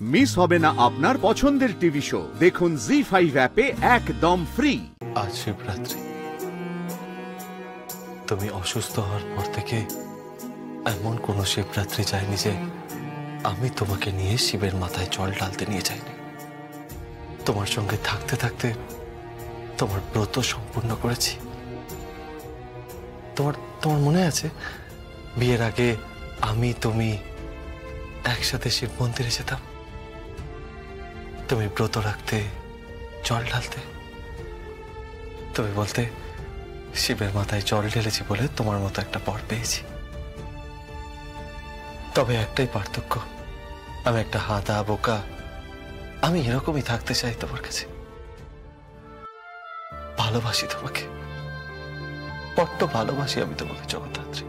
Miss হবে না আপনার পছন্দের টিভি শো। দেখুন জি5 অ্যাপে একদম ফ্রি। আজ শিবরাত্রি, তুমি অসুস্থ হওয়ার পর থেকে এমন কোন শিবরাত্রি যায়নি যে আমি তোমাকে নিয়ে শিবের মাথায় জল ঢালতে নিয়ে যাইনি। তোমার সঙ্গে থাকতে থাকতে তোমার ব্রত সম্পূর্ণ করেছি। তোমার তোমার মনে আছে বিয়ের আগে আমি তুমি একসাথে শিব মন্দিরে যেতাম? তুমি ব্রত রাখতে, জল ঢালতে, তুমি বলতে শিবের মাথায় জল ঢেলেছি বলে তোমার মতো একটা বর পেয়েছি। তবে একটাই পার্থক্য, আমি একটা হাদা বোকা। আমি এরকমই থাকতে চাই তোমার কাছে। ভালোবাসি তোমাকে, বড্ড ভালোবাসি আমি তোমাকে জগদ্ধাত্রী।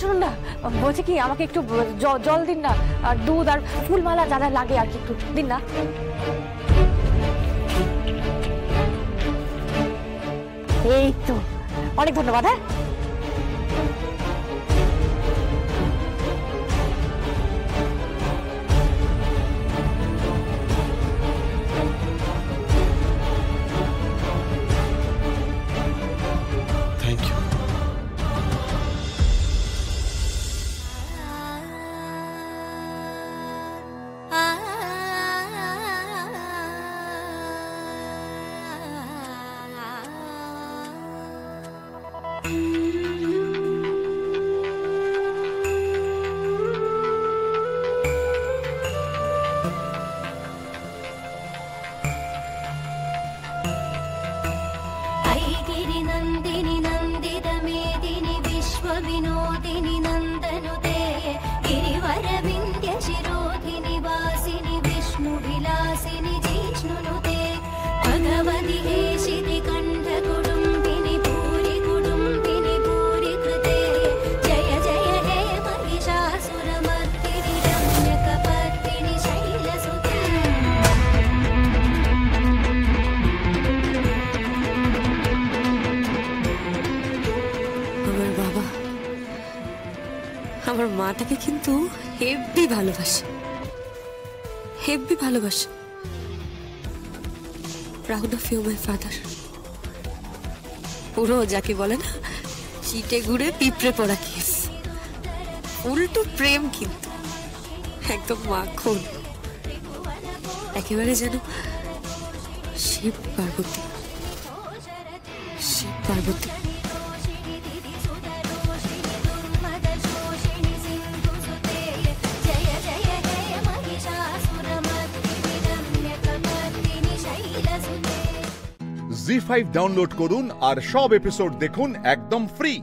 শুনুন না, বলছি কি আমাকে একটু জল দিন না, আর দুধ আর ফুলমালা যা লাগে আর কি একটু দিন না। এই তো, অনেক ধন্যবাদ। হ্যাঁ, থ্যাংক ইউ। नंदिनी नंदित मेदिनी विश्व विनोदिनी नंदनुते गिरिवर विंध्य शिरोधिनी वासिनी विष्णु विलासिनी जिष्णुनुते भगवति हेशिति कंठ कुडुम्बिनी भूरि कुडुम्बिनी भूरि कृते जय जय हे महिषासुरमर्दिनी रम्यकपर्दिनी शैलसुते। আমার মাটাকে কিন্তু হেব্বি ভালোবাসে, হেব্বি ভালোবাসে। Proud of you my father. পুরো যাকে বলে না চিটে ঘুরে পিঁপড়ে পড়া কেস, উল্টো প্রেম, কিন্তু একদম মাখন, একেবারে যেন শিব পার্বতী, শিব পার্বতী। জি5 ডাউনলোড করুন আর সব এপিসোড দেখুন একদম ফ্রি।